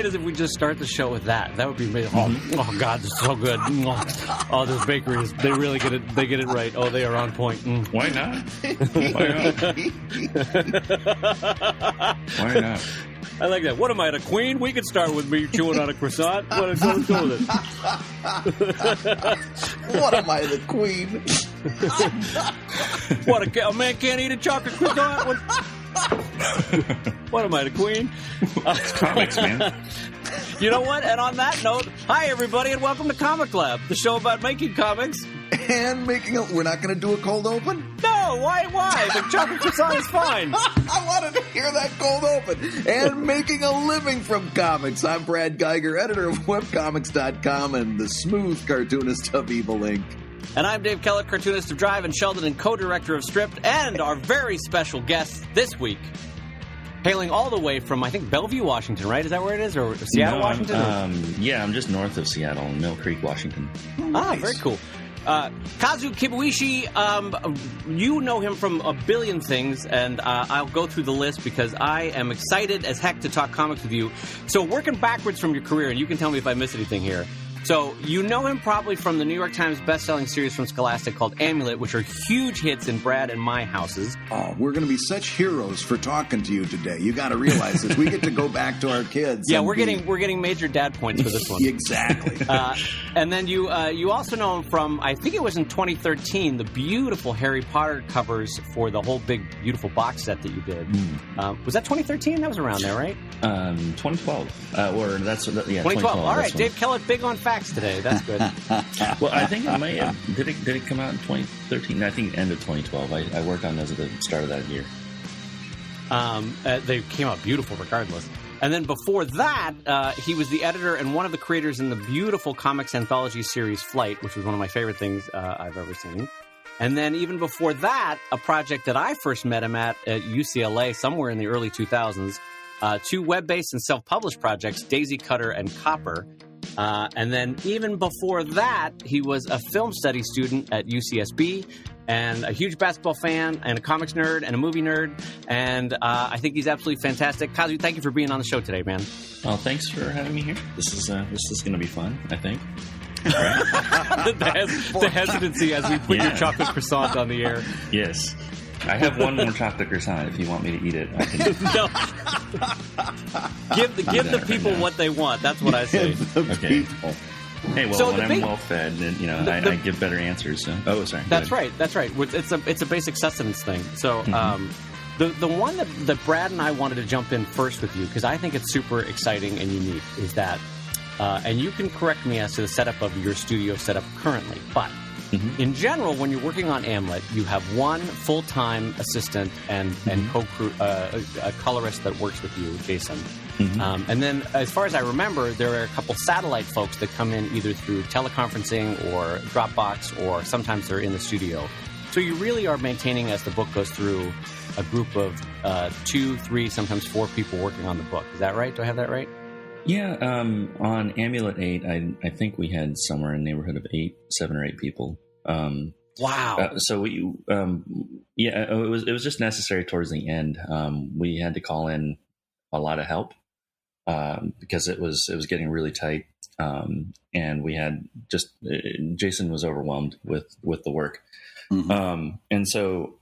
great as if we just start the show with that? That would be amazing. Oh God, this is so good. Oh, those bakeries, they really get it. They get it right. Oh, they are on point. Why not? Why not? I like that. What am I, the queen? We could start with me chewing on a croissant. Let's go with it. What am I, the queen? What, a man can't eat a chocolate croissant? What am I, the queen? It's comics, man. You know what? And on that note, hi everybody and welcome to Comic Lab, the show about making comics. And we're not going to do a cold open? No, why? The chocolate croissant is fine. I wanted to hear that cold open. And making a living from comics. I'm Brad Guigar, editor of Webcomics.com and the smooth cartoonist of Evil Inc. And I'm Dave Kellett, cartoonist of Drive and Sheldon and co-director of Stripped, and our very special guest this week, hailing all the way from, I think, Bellevue, Washington, right? Is that where it is? Or Seattle, Washington? Yeah, I'm just north of Seattle, Mill Creek, Washington. Oh, nice. Very cool. Kazu Kibuishi, you know him from a billion things, and I'll go through the list because I am excited as heck to talk comics with you. So working backwards from your career, and you can tell me if I miss anything here. So you know him probably from the New York Times best-selling series from Scholastic called Amulet, which are huge hits in Brad and my houses. Oh, we're going to be such heroes for talking to you today. You got to realize this. We get to go back to our kids. Yeah, we're getting major dad points for this one. Exactly. And then you also know him from, I think it was in 2013, the beautiful Harry Potter covers for the whole big beautiful box set that you did. Was that 2013? That was around there, right? 2012. 2012. All right, Dave Kellett, big on facts today. That's good. Well, I think it might have. Did it come out in 2013? I think end of 2012. I worked on those at the start of that year. They came out beautiful regardless. And then before that, he was the editor and one of the creators in the beautiful comics anthology series Flight, which was one of my favorite things I've ever seen. And then even before that, a project that I first met him at UCLA somewhere in the early 2000s, two web-based and self-published projects, Daisy Cutter and Copper. And then even before that, he was a film study student at UCSB and a huge basketball fan and a comics nerd and a movie nerd. And I think he's absolutely fantastic. Kazu, thank you for being on the show today, man. Well, thanks for having me here. This is going to be fun, I think. The hesitancy as we put your chocolate croissant on the air. Yes. I have one more chocolate croissant if you want me to eat it. I can... No. Give the people what they want. That's what I say. Okay. Hey, well, so when I'm well fed, then I give better answers. So. Oh, sorry. That's right. It's a basic sustenance thing. So the one that Brad and I wanted to jump in first with you, because I think it's super exciting and unique, is that, and you can correct me as to the setup of your studio setup currently, but in general, when you're working on Amulet, you have one full-time assistant and co-crew, a colorist that works with you, Jason. And then, as far as I remember, there are a couple satellite folks that come in either through teleconferencing or Dropbox, or sometimes they're in the studio. So you really are maintaining, as the book goes through, a group of 2, 3, sometimes 4 people working on the book. Is that right? Do I have that right? Yeah, on Amulet 8, I think we had somewhere in the neighborhood of 7 or 8 people. Wow. So we, it was just necessary towards the end. We had to call in a lot of help because it was getting really tight, and we had Jason was overwhelmed with the work, and so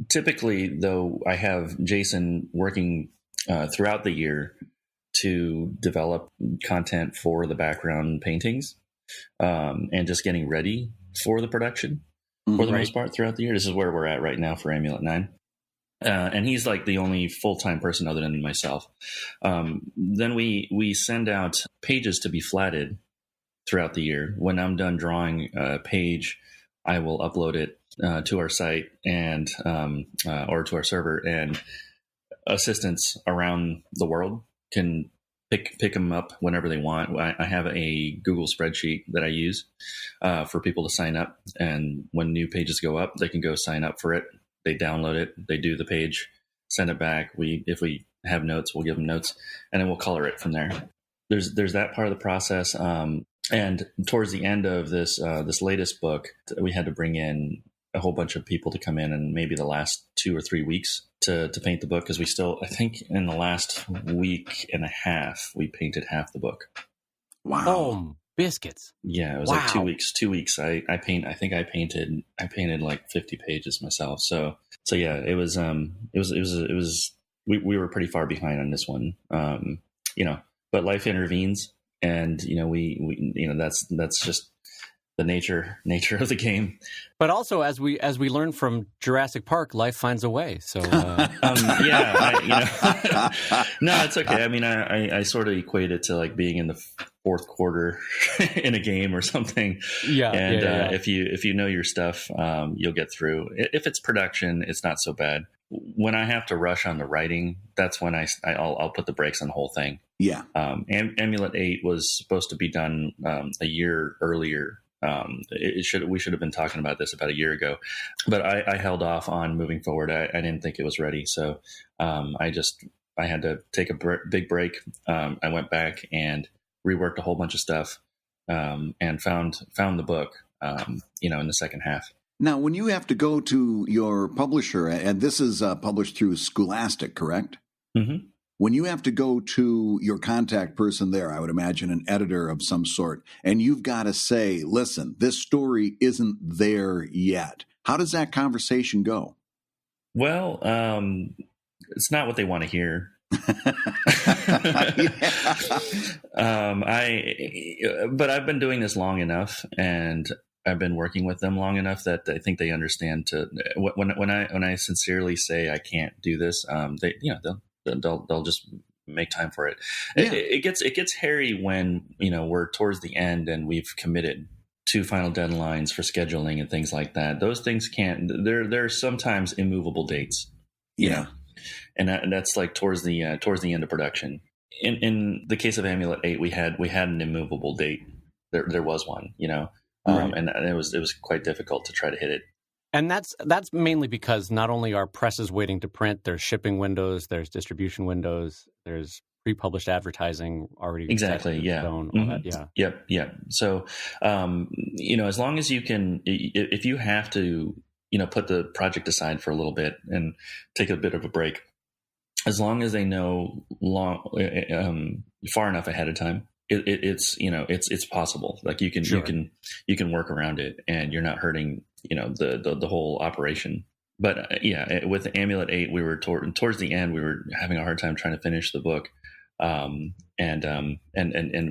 typically, though, I have Jason working throughout the year to develop content for the background paintings, and just getting ready for the production for the most part throughout the year. This is where we're at right now for Amulet 9. And he's like the only full-time person other than myself. Then we send out pages to be flatted throughout the year. When I'm done drawing a page, I will upload it to our site and or to our server, and assistants around the world can pick them up whenever they want. I have a Google spreadsheet that I use for people to sign up, and when new pages go up, they can go sign up for it. They download it, they do the page, send it back. If we have notes, we'll give them notes, and then we'll color it from there. There's that part of the process. And towards the end of this latest book, we had to bring in a whole bunch of people to come in, and maybe the last 2 or 3 weeks to paint the book, because we still, I think in the last week and a half, we painted half the book. Wow. Oh, biscuits. Yeah, it was Wow. like 2 weeks. 2 weeks. I painted like 50 pages myself. So yeah, it was we were pretty far behind on this one. But life intervenes, and we that's just the nature of the game. But also, as we learned from Jurassic Park, life finds a way. So No, it's okay. I mean, I sort of equate it to like being in the fourth quarter in a game or something. Yeah. And if you know your stuff, you'll get through. If it's production, it's not so bad. When I have to rush on the writing, that's when I'll put the brakes on the whole thing. Yeah. Amulet VIII was supposed to be done a year earlier. We should have been talking about this about a year ago, but I held off on moving forward. I didn't think it was ready. So I had to take a big break. I went back and reworked a whole bunch of stuff and found the book, in the second half. Now, when you have to go to your publisher, and this is published through Scholastic, correct? Mm-hmm. When you have to go to your contact person there, I would imagine an editor of some sort, and you've got to say, listen, this story isn't there yet. How does that conversation go? Well, it's not what they want to hear. But I've been doing this long enough, and I've been working with them long enough that I think they understand. When I sincerely say I can't do this, they'll just make time for it. Yeah. It gets hairy when we're towards the end and we've committed to final deadlines for scheduling and things like that. Those things can't. There are sometimes immovable dates. Yeah, and that's like towards the end of production. In the case of Amulet VIII, we had an immovable date. There was one, right. And it was quite difficult to try to hit it. And that's mainly because not only are presses waiting to print, there's shipping windows, there's distribution windows, there's pre-published advertising already. Exactly. Yeah. Mm-hmm. Yep. So, as long as you can, if you have to, put the project aside for a little bit and take a bit of a break, as long as they know far enough ahead of time, it's possible. Like you can work around it, and you're not hurting the whole operation. But with Amulet VIII, we were towards the end. We were having a hard time trying to finish the book, and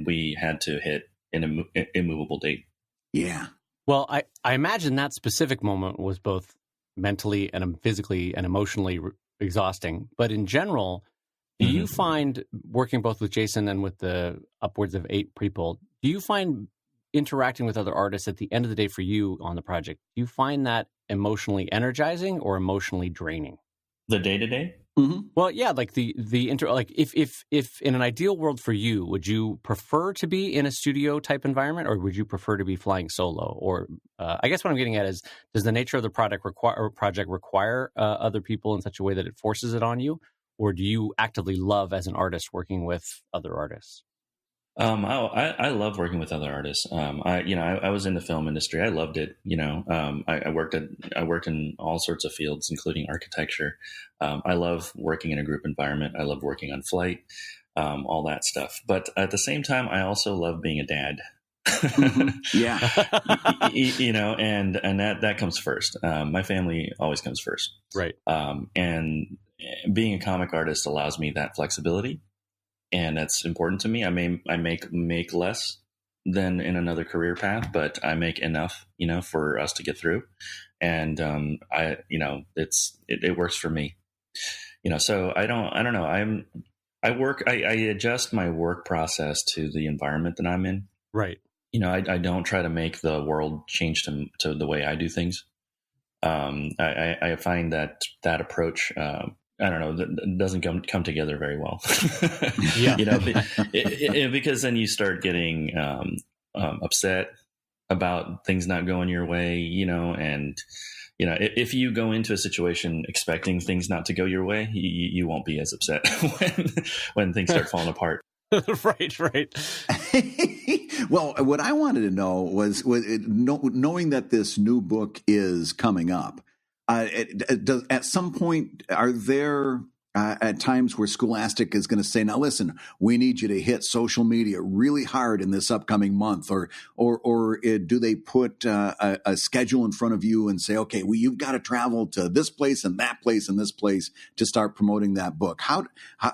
we had to hit an immovable date. Yeah. Well, I imagine that specific moment was both mentally and physically and emotionally exhausting. But in general, do you find, working both with Jason and with the upwards of 8 people, do you find interacting with other artists at the end of the day for you on the project, do you find that emotionally energizing or emotionally draining? The day-to-day? Mm-hmm. Well, yeah, like if in an ideal world for you, would you prefer to be in a studio type environment, or would you prefer to be flying solo? Or I guess what I'm getting at is, does the nature of the project require other people in such a way that it forces it on you, or do you actively love as an artist working with other artists? I love working with other artists. I was in the film industry. I loved it. I worked in all sorts of fields, including architecture. I love working in a group environment. I love working on flight, all that stuff. But at the same time, I also love being a dad. Yeah. And that comes first. My family always comes first. Right. And being a comic artist allows me that flexibility. And that's important to me. I make less than in another career path, but I make enough, for us to get through. And it works for me. So I don't know. I adjust my work process to the environment that I'm in. Right. I don't try to make the world change to the way I do things. I find that approach, I don't know, that doesn't come together very well. Yeah. Because then you start getting upset about things not going your way, and if you go into a situation expecting things not to go your way, you won't be as upset when things start falling apart. Right. Well, what I wanted to know was knowing that this new book is coming up. At some point, are there at times where Scholastic is going to say, "Now, listen, we need you to hit social media really hard in this upcoming month," or do they put a schedule in front of you and say, "Okay, you've got to travel to this place and that place and this place to start promoting that book"?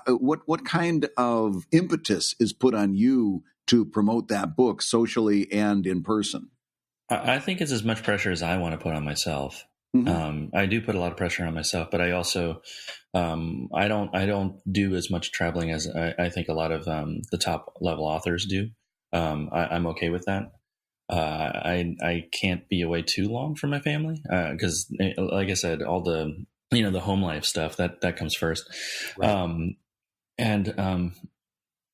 What kind of impetus is put on you to promote that book socially and in person? I think it's as much pressure as I want to put on myself. Mm-hmm. I do put a lot of pressure on myself, but I also I don't do as much traveling as I think a lot of the top level authors do. I'm okay with that. I can't be away too long from my family because, like I said, all the the home life stuff that comes first. Right.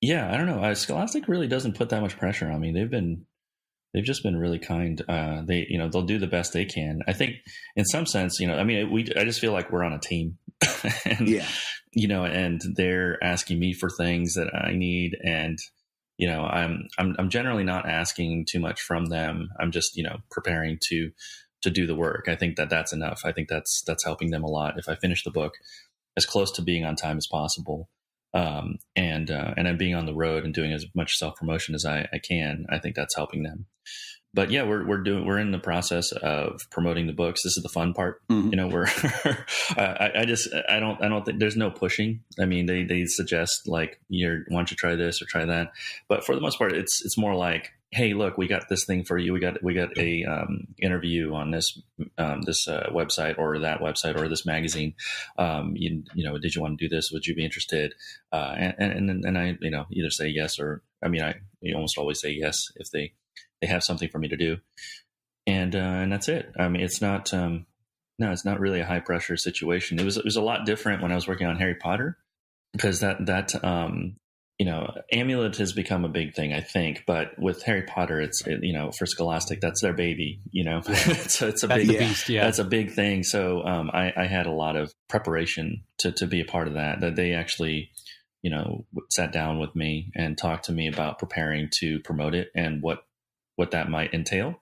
Yeah, I don't know. Scholastic really doesn't put that much pressure on me. They've just been really kind. They'll do the best they can. I think in some sense, I just feel like we're on a team and, and they're asking me for things that I need. And, I'm generally not asking too much from them. I'm just, preparing to do the work. I think that's enough. I think that's helping them a lot. If I finish the book as close to being on time as possible, and I'm being on the road and doing as much self-promotion as I can, I think that's helping them. But yeah, we're in the process of promoting the books. This is the fun part. Mm-hmm. I don't think there's no pushing. I mean, they suggest like, why don't you try this or try that? But for the most part, it's more like, hey, look, we got this thing for you. We got a interview on this website or that website or this magazine. Did you want to do this? Would you be interested? And I either say yes or I almost always say yes if they have something for me to do, and that's it. I mean, it's not it's not really a high pressure situation. It was a lot different when I was working on Harry Potter because that Amulet has become a big thing, I think, but with Harry Potter, for Scholastic, that's their baby, it's a big beast, that's a big thing. So I had a lot of preparation to be a part of that they actually, sat down with me and talked to me about preparing to promote it and what that might entail,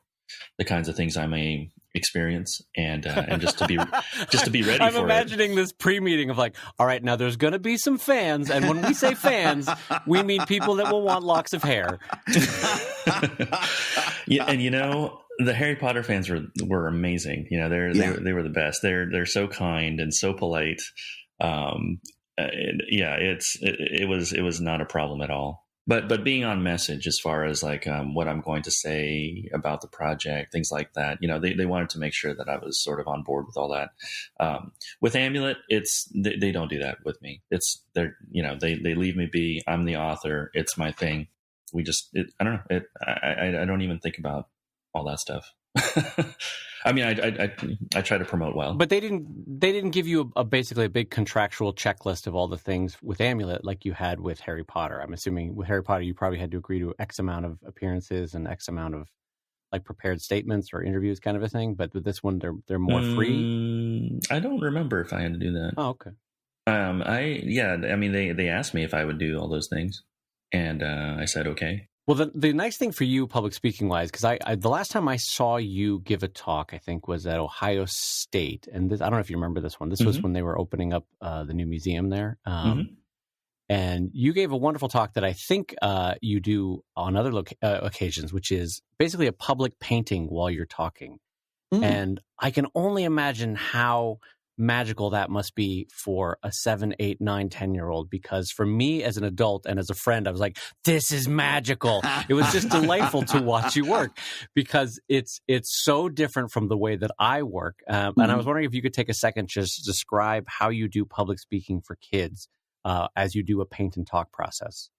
the kinds of things I may experience, and just to be ready. I'm imagining this pre-meeting of like, all right, now there's going to be some fans, and when we say fans, we mean people that will want locks of hair. Yeah, and the Harry Potter fans were amazing. They were the best. They're so kind and so polite. It was not a problem at all. But being on message as far as like what I'm going to say about the project, things like that, they wanted to make sure that I was sort of on board with all that. With Amulet, they don't do that with me. They leave me be. I'm the author. It's my thing. I don't know. I don't even think about all that stuff. I mean, I try to promote well, but they didn't give you basically a big contractual checklist of all the things with Amulet like you had with Harry Potter. I'm assuming with Harry Potter, you probably had to agree to X amount of appearances and X amount of like prepared statements or interviews, kind of a thing. But with this one, they're more free. I don't remember if I had to do that. Oh, okay. They asked me if I would do all those things, and I said okay. Well, the nice thing for you, public speaking wise, because I the last time I saw you give a talk, I think was at Ohio State, and I don't know if you remember this one. This was when they were opening up the new museum there, and you gave a wonderful talk that I think you do on other occasions, which is basically a public painting while you're talking, and I can only imagine how magical that must be for a 7, 8, 9, 10-year-old, because for me as an adult and as a friend, I was like, this is magical. It was just delightful to watch you work because it's so different from the way that I work. And I was wondering if you could take a second just to describe how you do public speaking for kids as you do a paint and talk process.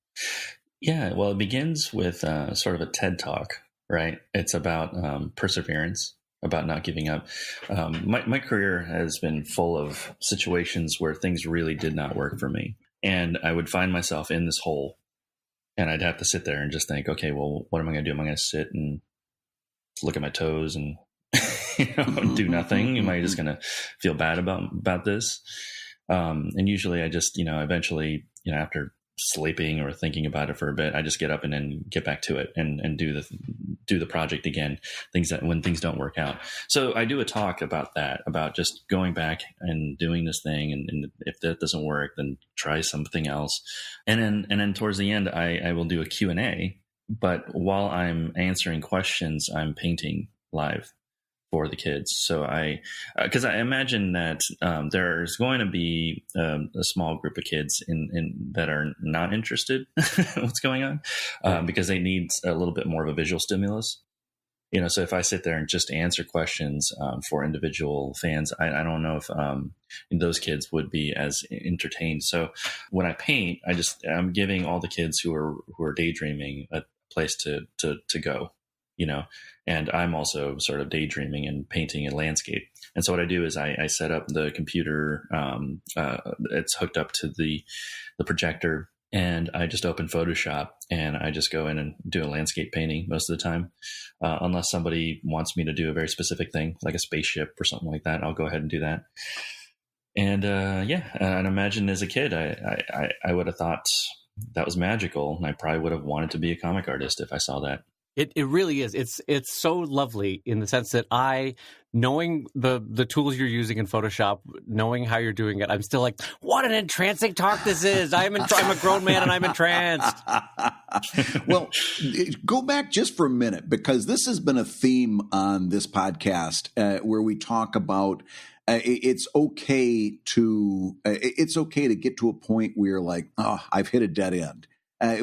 Yeah, well, it begins with sort of a TED Talk, right? It's about perseverance, about not giving up. My career has been full of situations where things really did not work for me. And I would find myself in this hole and I'd have to sit there and just think, okay, well, what am I going to do? Am I going to sit and look at my toes and do nothing? Am I just going to feel bad about this? And usually I just, eventually, after sleeping or thinking about it for a bit, I just get up and then get back to it and do the project again. When things don't work out. So I do a talk about that, about just going back and doing this thing. And if that doesn't work, then try something else. And then towards the end, I will do a Q&A. But while I'm answering questions, I'm painting live for the kids. So because I imagine that there's going to be a small group of kids in that are not interested in what's going on, because they need a little bit more of a visual stimulus. So if I sit there and just answer questions for individual fans, I don't know if those kids would be as entertained. So when I paint, I'm giving all the kids who are daydreaming a place to go. And I'm also sort of daydreaming and painting a landscape. And so what I do is I set up the computer. It's hooked up to the projector, and I just open Photoshop and I just go in and do a landscape painting most of the time. Unless somebody wants me to do a very specific thing, like a spaceship or something like that, I'll go ahead and do that. And and imagine as a kid, I would have thought that was magical, and I probably would have wanted to be a comic artist if I saw that. It really is. It's so lovely in the sense that knowing the tools you're using in Photoshop, knowing how you're doing it, I'm still like, what an entrancing talk this is. I'm a grown man and I'm entranced. Well, go back just for a minute, because this has been a theme on this podcast where we talk about it's okay to get to a point where you're like, oh, I've hit a dead end.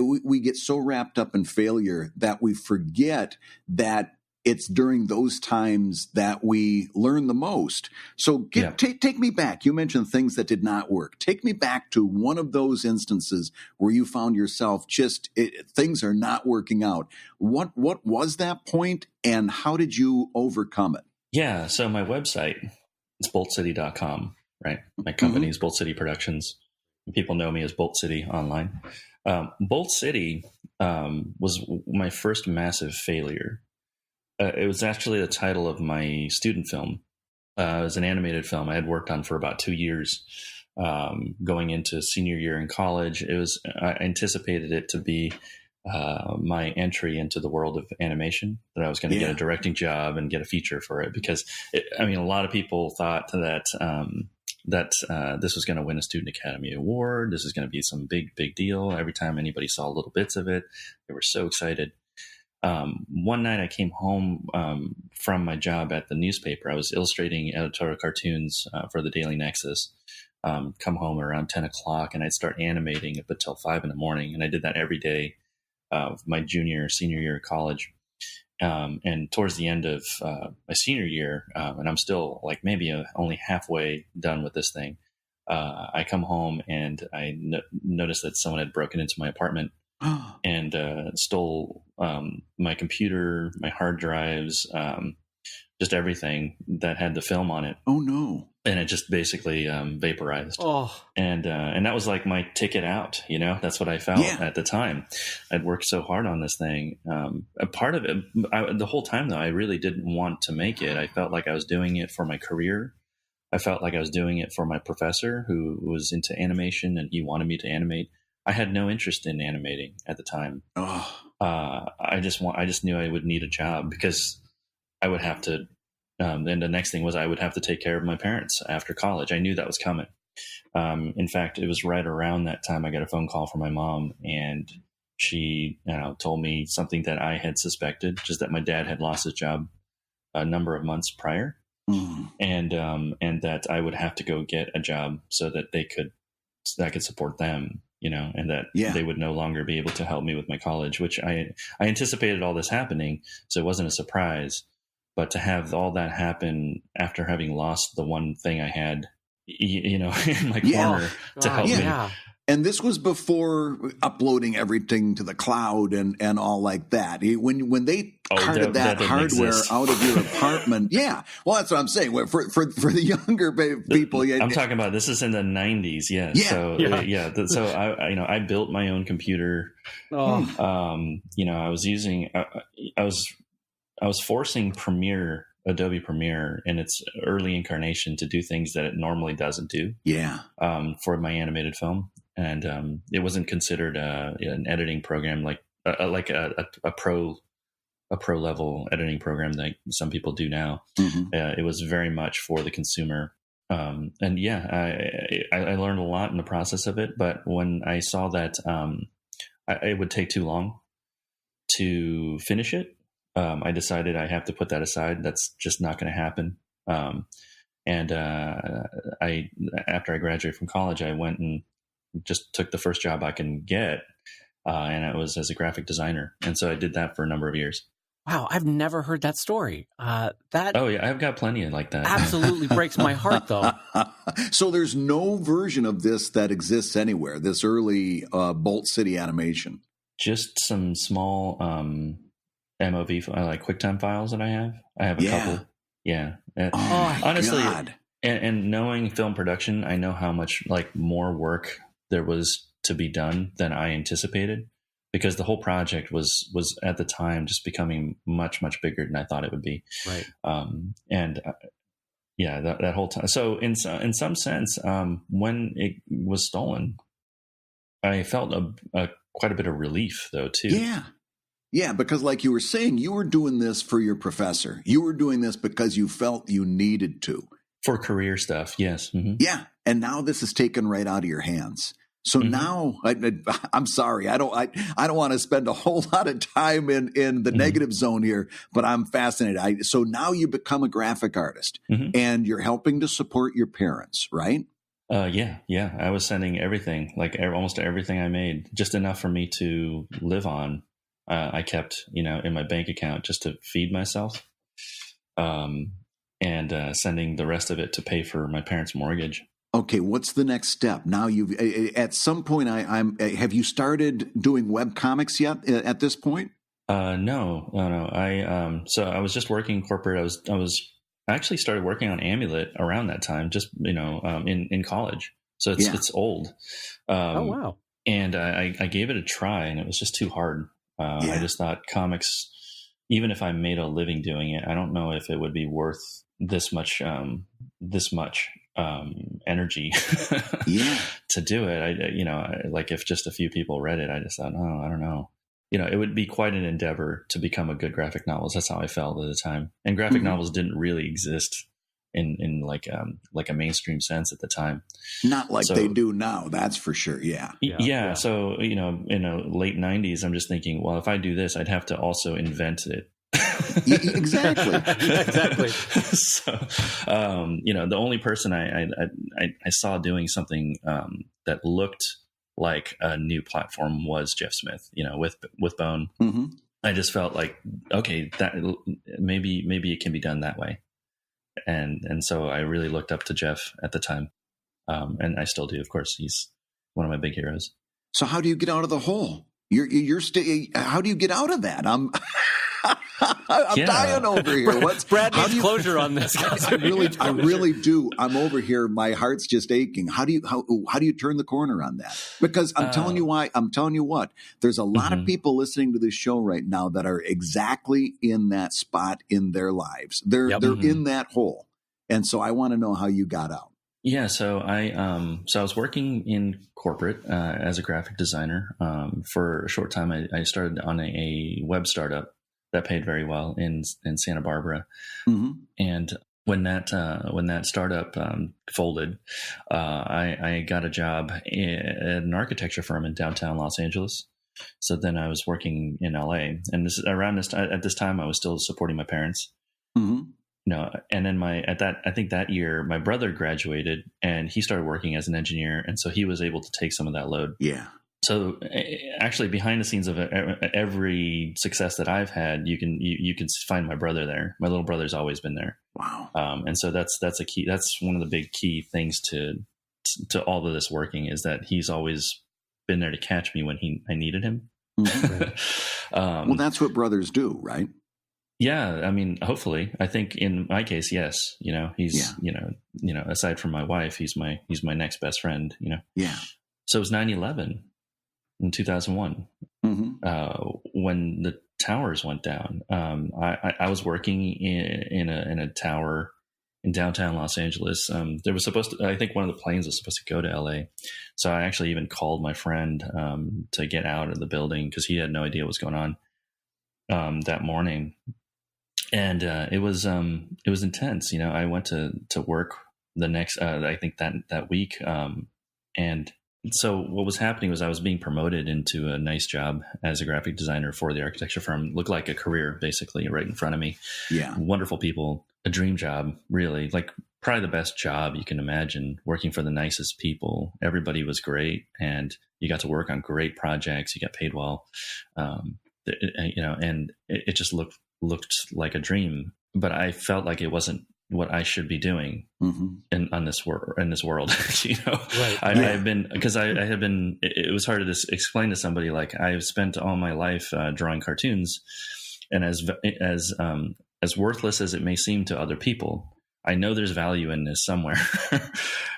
We get so wrapped up in failure that we forget that it's during those times that we learn the most. So take me back. You mentioned things that did not work. Take me back to one of those instances where you found yourself things are not working out. What was that point, and how did you overcome it? Yeah, so my website is boltcity.com, right? My company is Bolt City Productions. People know me as Bolt City online. Bolt City was my first massive failure. It was actually the title of my student film. It was an animated film I had worked on for about 2 years, going into senior year in college. I anticipated it to be my entry into the world of animation, that I was going to get a directing job and get a feature for it, because a lot of people thought that this was going to win a Student Academy Award. This is going to be some big deal. Every time anybody saw little bits of it, they were so excited. One night I came home from my job at the newspaper. I was illustrating editorial cartoons for the Daily Nexus. Come home around 10 o'clock, and I'd start animating up until 5 in the morning. And I did that every day of my senior year of college. And towards the end of my senior year, and I'm still like maybe only halfway done with this thing, I come home and I noticed that someone had broken into my apartment and stole my computer, my hard drives, just everything that had the film on it. Oh, no. And it just basically vaporized. Oh. And that was like my ticket out, that's what I felt at the time. I'd worked so hard on this thing. A part of it, the whole time though, I really didn't want to make it. I felt like I was doing it for my career. I felt like I was doing it for my professor who was into animation and he wanted me to animate. I had no interest in animating at the time. Oh. I just knew I would need a job because I would have to, then the next thing was I would have to take care of my parents after college. I knew that was coming. In fact, it was right around that time I got a phone call from my mom, and she told me something that I had suspected, just that my dad had lost his job a number of months prior, and that I would have to go get a job so that I could support them, and that they would no longer be able to help me with my college, which I anticipated all this happening, so it wasn't a surprise. But to have all that happen after having lost the one thing I had, in my corner to help me. And this was before uploading everything to the cloud and all like that. When they carted that hardware out of your apartment, well, that's what I'm saying. For the younger people, I'm talking about this is in the 90s, So I built my own computer. I was forcing Adobe Premiere in its early incarnation to do things that it normally doesn't do. For my animated film. and it wasn't considered an editing program like a pro level editing program that some people do now. It was very much for the consumer. And yeah, I learned a lot in the process of it, but when I saw that it would take too long to finish it, I decided I have to put that aside. That's just not going to happen. And after I graduated from college, I went and just took the first job I can get, and it was as a graphic designer. And so I did that for a number of years. Wow, I've never heard that story. Oh yeah, I've got plenty like that. Absolutely breaks my heart, though. So there's no version of this that exists anywhere. This early Bolt City animation. Just some small MOV like QuickTime files that I have. I have a couple. Yeah. Honestly, God. And knowing film production, I know how much like more work there was to be done than I anticipated, because the whole project was at the time just becoming much, much bigger than I thought it would be. Right. Yeah, that whole time. So in some sense, when it was stolen, I felt quite a bit of relief though too. Yeah. Yeah, because like you were saying, you were doing this for your professor. You were doing this because you felt you needed to. For career stuff, yes. Mm-hmm. Yeah, and now this is taken right out of your hands. So now, I'm sorry, I don't want to spend a whole lot of time in the negative zone here, but I'm fascinated. So now you become a graphic artist, and you're helping to support your parents, right? Yeah. I was sending everything, like almost everything I made, just enough for me to live on. I kept, in my bank account just to feed myself, and sending the rest of it to pay for my parents' mortgage. Okay, what's the next step? Now you've at some point, have you started doing webcomics yet? At this point? No. So I was just working corporate. I actually started working on Amulet around that time, just in college. So it's old. Oh wow! And I gave it a try, and it was just too hard. I just thought comics, even if I made a living doing it, I don't know if it would be worth this much energy to do it. Like if just a few people read it, I just thought, oh, I don't know. It would be quite an endeavor to become a good graphic novelist. That's how I felt at the time. And graphic novels didn't really exist in like a mainstream sense at the time. Not like they do now, that's for sure. Yeah. So, in the late 90s, I'm just thinking, well, if I do this, I'd have to also invent it. Exactly. So, the only person I saw doing something that looked like a new platform was Jeff Smith, with Bone. I just felt like, okay, that maybe it can be done that way. And so I really looked up to Jeff at the time. And I still do, of course. He's one of my big heroes. So how do you get out of the hole? How do you get out of that? I'm dying over here. Brad needs closure on this. I really do. I'm over here. My heart's just aching. How do you turn the corner on that? Because I'm telling you why. I'm telling you what. There's a lot of people listening to this show right now that are exactly in that spot in their lives. They're in that hole, and so I want to know how you got out. Yeah, so I was working in corporate as a graphic designer for a short time. I started on a web startup that paid very well in Santa Barbara, and when that startup folded, I got a job at an architecture firm in downtown Los Angeles. So then I was working in LA, and at this time I was still supporting my parents. And then I think that year my brother graduated and he started working as an engineer, and so he was able to take some of that load. Yeah. So actually, behind the scenes of every success that I've had, you can find my brother there. My little brother's always been there. Wow. And so that's a key. That's one of the big key things to all of this working, is that he's always been there to catch me when I needed him. Well, that's what brothers do, right? Yeah, I mean, hopefully. I think in my case, yes. He's aside from my wife, he's my next best friend. Yeah. So it was 9/11 in 2001 when the towers went down. I was working in a tower in downtown Los Angeles. There was I think one of the planes was supposed to go to LA. So I actually even called my friend to get out of the building because he had no idea what was going on that morning. And it was intense. You know, I went to work the next, I think that week. And so what was happening was I was being promoted into a nice job as a graphic designer for the architecture firm. Looked like a career, basically, right in front of me. Yeah. Wonderful people, a dream job, really, like probably the best job you can imagine, working for the nicest people. Everybody was great. And you got to work on great projects. You got paid well, you know, and it just looked like a dream, but I felt like it wasn't what I should be doing in this world. You know, right. I had been, it was hard to explain to somebody, like I've spent all my life drawing cartoons, and as worthless as it may seem to other people, I know there's value in this somewhere.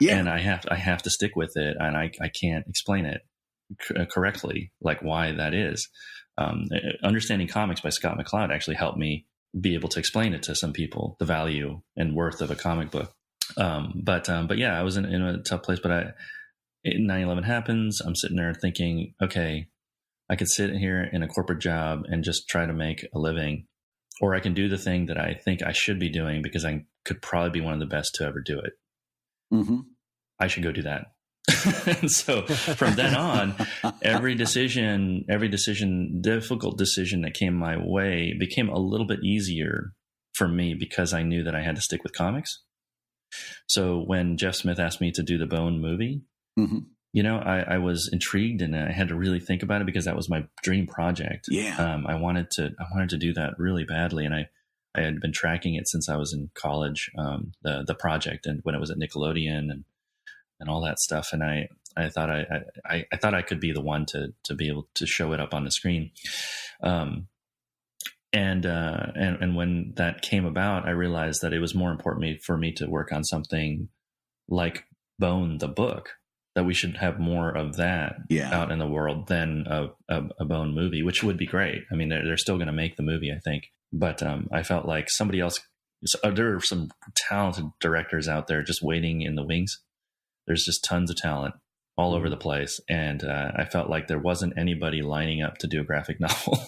And I have to stick with it, and I can't explain it correctly, like why that is. Understanding Comics by Scott McCloud actually helped me be able to explain it to some people, the value and worth of a comic book. But yeah, I was in a tough place, but 9/11 happens. I'm sitting there thinking, okay, I could sit here in a corporate job and just try to make a living, or I can do the thing that I think I should be doing because I could probably be one of the best to ever do it. I should go do that. And so from then on, every difficult decision that came my way became a little bit easier for me because I knew that I had to stick with comics. So when Jeff Smith asked me to do the Bone movie, you know, I was intrigued, and I had to really think about it because that was my dream project. I wanted to do that really badly, and I had been tracking it since I was in college, the project, and when it was at Nickelodeon and all that stuff. And I thought I thought I could be the one to be able to show it up on the screen. And when that came about, I realized that it was more important for me to work on something like Bone, the book, that we should have more of that out in the world than a Bone movie, which would be great. I mean, they're still going to make the movie, I think. But I felt like somebody else, there are some talented directors out there just waiting in the wings. There's just tons of talent all over the place. And I felt like there wasn't anybody lining up to do a graphic novel.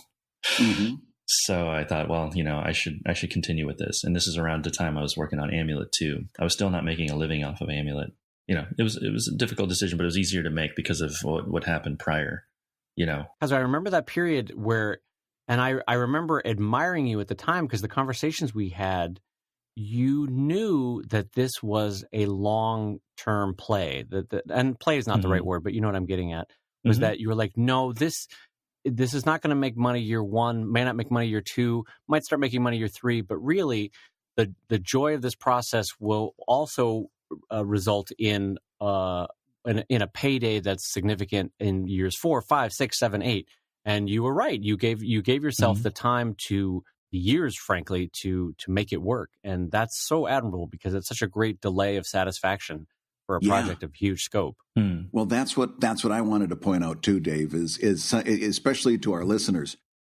So I thought, well, you know, I should continue with this. And this is around the time I was working on Amulet II. I was still not making a living off of Amulet. You know, it was a difficult decision, but it was easier to make because of what happened prior, you know. Because I remember that period where, and I remember admiring you at the time because the conversations we had, you knew that this was a long-term play. And play is not the right word, but you know what I'm getting at, was that you were like, no, this is not going to make money year one, may not make money year two, might start making money year three, but really the joy of this process will also result in a payday that's significant in years 4, 5, 6, 7, 8. And you were right. You gave yourself the time the years, frankly, to make it work. And that's so admirable because it's such a great delay of satisfaction for a project of huge scope. Well, that's what I wanted to point out too, Dave, is especially to our listeners.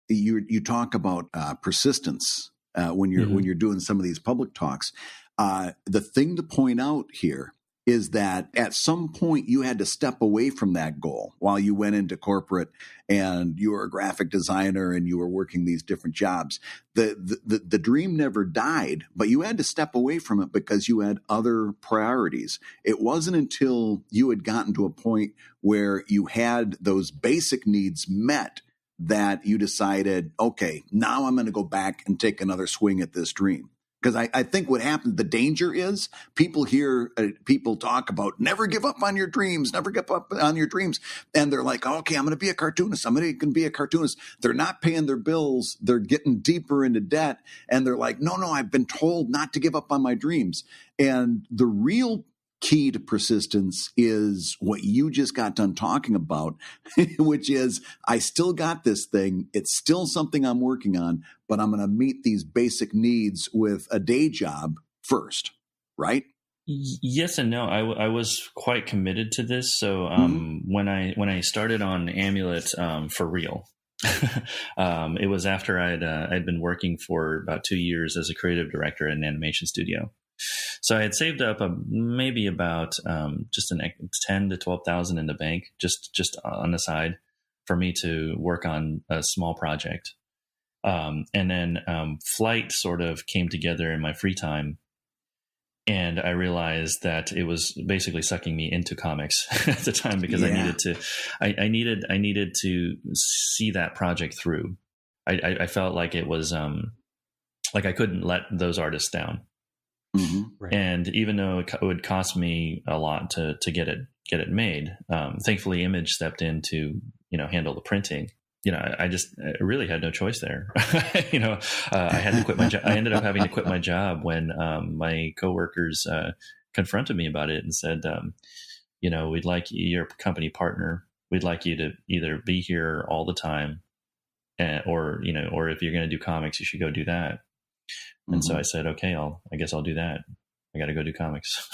You talk about persistence when you're doing some of these public talks. The thing to point out here is that at some point you had to step away from that goal while you went into corporate and you were a graphic designer and you were working these different jobs. The dream never died, but you had to step away from it because you had other priorities. It wasn't until you had gotten to a point where you had those basic needs met that you decided, okay, now I'm going to go back and take another swing at this dream. Because I think what happens, the danger is people hear people talk about never give up on your dreams, never give up on your dreams. And they're like, okay, I'm going to be a cartoonist. I'm going to be a cartoonist. They're not paying their bills. They're getting deeper into debt. And they're like, no, I've been told not to give up on my dreams. And the real key to persistence is what you just got done talking about, which is I still got this thing. It's still something I'm working on, but I'm going to meet these basic needs with a day job first, right? Yes and no. I was quite committed to this. So when I started on Amulet for real, it was after I'd been working for about 2 years as a creative director at an animation studio. So I had saved up maybe about just an 10 to 12,000 in the bank, just on the side, for me to work on a small project. And then Flight sort of came together in my free time, and I realized that it was basically sucking me into comics at the time, because I needed to see that project through. I felt like it was like I couldn't let those artists down. Mm-hmm. Right. And even though it would cost me a lot to get it made, thankfully Image stepped in to, handle the printing. I really had no choice there. I had to quit my job. I ended up having to quit my job when my coworkers confronted me about it and said, we'd like your company partner. We'd like you to either be here all the time, or if you're going to do comics, you should go do that. And so I said, okay, I guess I'll do that. I got to go do comics.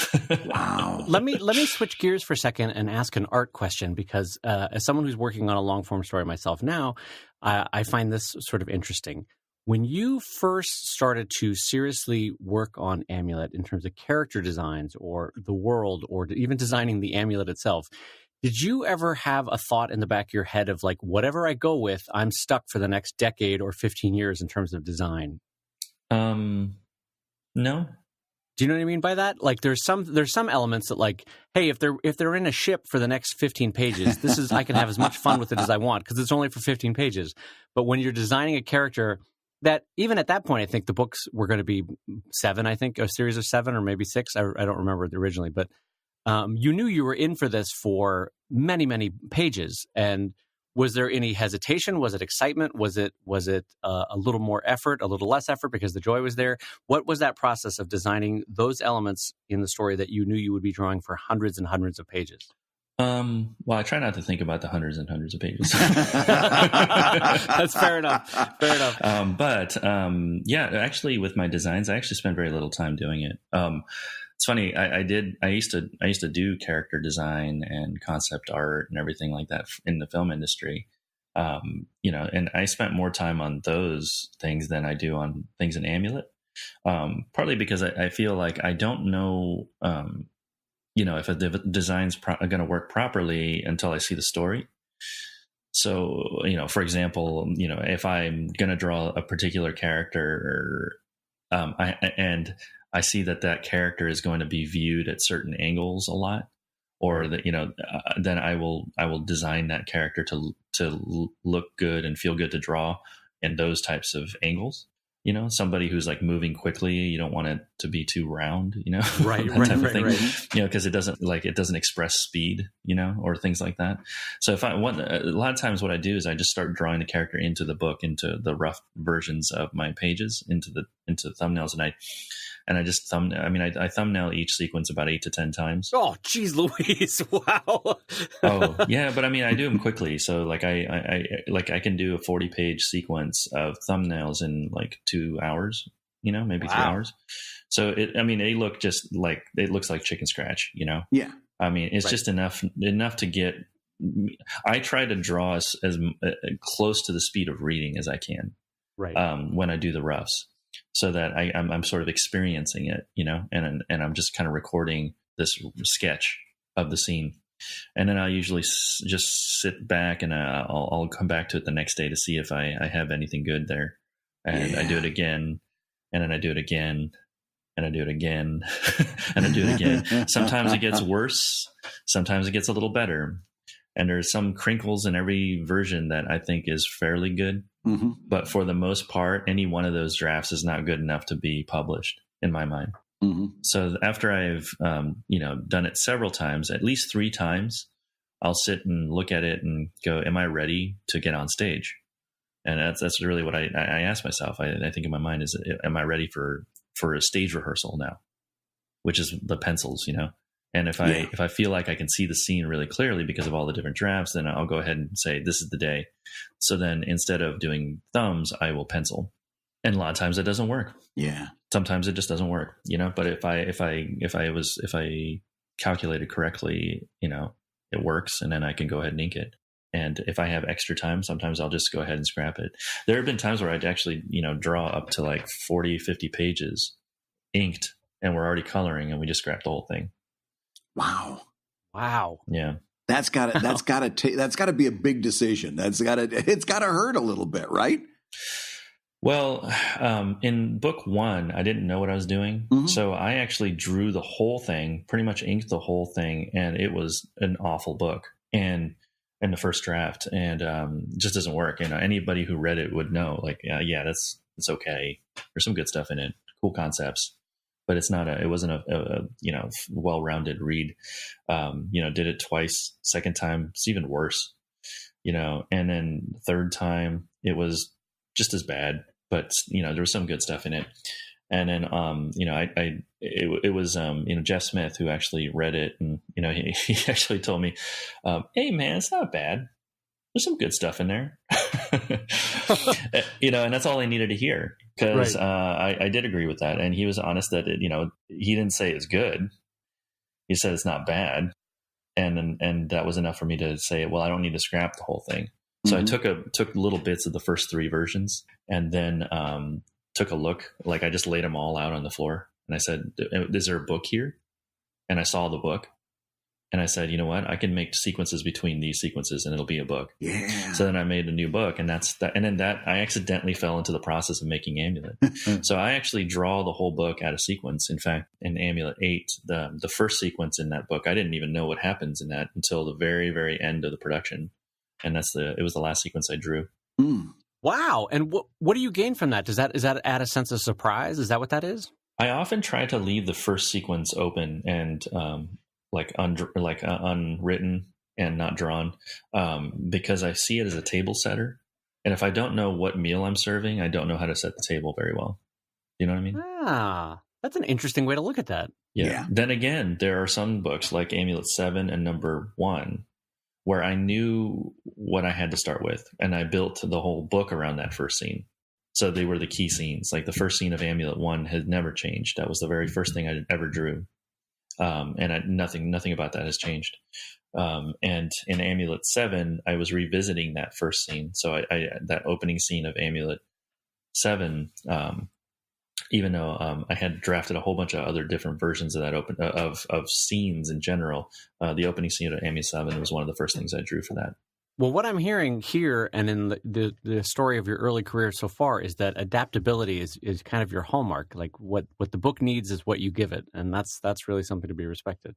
Wow. Let me switch gears for a second and ask an art question, because as someone who's working on a long form story myself now, I find this sort of interesting. When you first started to seriously work on Amulet in terms of character designs or the world or even designing the amulet itself, did you ever have a thought in the back of your head of like, whatever I go with, I'm stuck for the next decade or 15 years in terms of design? No. Do you know what I mean by that? Like, there's some elements that, like, hey, if they're in a ship for the next 15 pages, I can have as much fun with it as I want because it's only for 15 pages. But when you're designing a character that, even at that point, I think the books were going to be 7, I think, a series of 7 or maybe 6. I don't remember originally, but you knew you were in for this for many, many pages. And was there any hesitation? Was it excitement? Was it a little more effort, a little less effort because the joy was there? What was that process of designing those elements in the story that you knew you would be drawing for hundreds and hundreds of pages? Well, I try not to think about the hundreds and hundreds of pages. That's fair enough. Fair enough. But actually, with my designs, I actually spent very little time doing it. It's funny. I used to do character design and concept art and everything like that in the film industry. And I spent more time on those things than I do on things in Amulet. Partly because I feel like I don't know, if a design's going to work properly until I see the story. So, for example, if I'm going to draw a particular character, I see that character is going to be viewed at certain angles a lot, or that, then I will design that character to look good and feel good to draw in those types of angles. Somebody who's like moving quickly, you don't want it to be too round, right, right. Because it doesn't express speed, or things like that. So a lot of times what I do is I just start drawing the character into the book, into the rough versions of my pages, into the thumbnails, and I just I thumbnail each sequence about 8 to 10 times. Oh, geez, Louise! Wow. Oh, yeah, but I do them quickly. So like I can do a 40-page sequence of thumbnails in like 2 hours, maybe 3 hours. So they look just like, it looks like chicken scratch, Yeah. It's just enough to get. I try to draw as close to the speed of reading as I can. Right. When I do the roughs, so that I'm sort of experiencing it, and I'm just kind of recording this sketch of the scene. And then I'll usually just sit back and I'll come back to it the next day to see if I have anything good there. And I do it again, and then I do it again, and I do it again, and I do it again. Sometimes it gets worse. Sometimes it gets a little better. And there's some crinkles in every version that I think is fairly good. Mm-hmm. But for the most part, any one of those drafts is not good enough to be published in my mind. Mm-hmm. So after I've, done it several times, at least 3 times, I'll sit and look at it and go, am I ready to get on stage? And that's really what I ask myself. I think in my mind is, am I ready for a stage rehearsal now? Which is the pencils, And if I feel like I can see the scene really clearly because of all the different drafts, then I'll go ahead and say, this is the day. So then instead of doing thumbs, I will pencil. And a lot of times it doesn't work. Yeah. Sometimes it just doesn't work, But if I calculate it correctly, it works, and then I can go ahead and ink it. And if I have extra time, sometimes I'll just go ahead and scrap it. There have been times where I'd actually, draw up to like 40, 50 pages inked and we're already coloring, and we just scrapped the whole thing. Wow. Yeah. That's gotta be a big decision. It's gotta hurt a little bit, right? Well, in book 1, I didn't know what I was doing. Mm-hmm. So I actually drew the whole thing, pretty much inked the whole thing. And it was an awful book and in the first draft, and just doesn't work. Anybody who read it would know, like, it's okay. There's some good stuff in it, cool concepts, but it wasn't a well-rounded read. Did it twice, second time, it's even worse, and then third time it was just as bad, but there was some good stuff in it. And then it was Jeff Smith who actually read it, and he actually told me, hey man, it's not bad, there's some good stuff in there. And that's all I needed to hear, because I did agree with that, and he was honest that he didn't say it's good, he said it's not bad, and that was enough for me to say, well, I don't need to scrap the whole thing. So I took little bits of the first 3 versions, and then took a look. Like, I just laid them all out on the floor, and I said, is there a book here? And I saw the book, and I said, you know what, I can make sequences between these sequences and it'll be a book. Yeah. So then I made a new book, and that's that. And then I accidentally fell into the process of making Amulet. So I actually draw the whole book out of sequence. In fact, in Amulet 8, the first sequence in that book, I didn't even know what happens in that until the very, very end of the production. And it was the last sequence I drew. Mm. Wow. And what do you gain from that? Is that add a sense of surprise? Is that what that is? I often try to leave the first sequence open and unwritten and not drawn, because I see it as a table setter. And if I don't know what meal I'm serving, I don't know how to set the table very well. You know what I mean? Ah, that's an interesting way to look at that. Yeah. Then again, there are some books like Amulet VII and number 1 where I knew what I had to start with, and I built the whole book around that first scene. So they were the key scenes. Like the first scene of Amulet 1 had never changed. That was the very first thing I ever drew. Nothing about that has changed. And in Amulet 7, I was revisiting that first scene. So that opening scene of Amulet 7, even though I had drafted a whole bunch of other different versions of that of scenes in general, the opening scene of Amulet 7 was one of the first things I drew for that. Well, what I'm hearing here and in the story of your early career so far is that adaptability is kind of your hallmark. Like what the book needs is what you give it, and that's really something to be respected.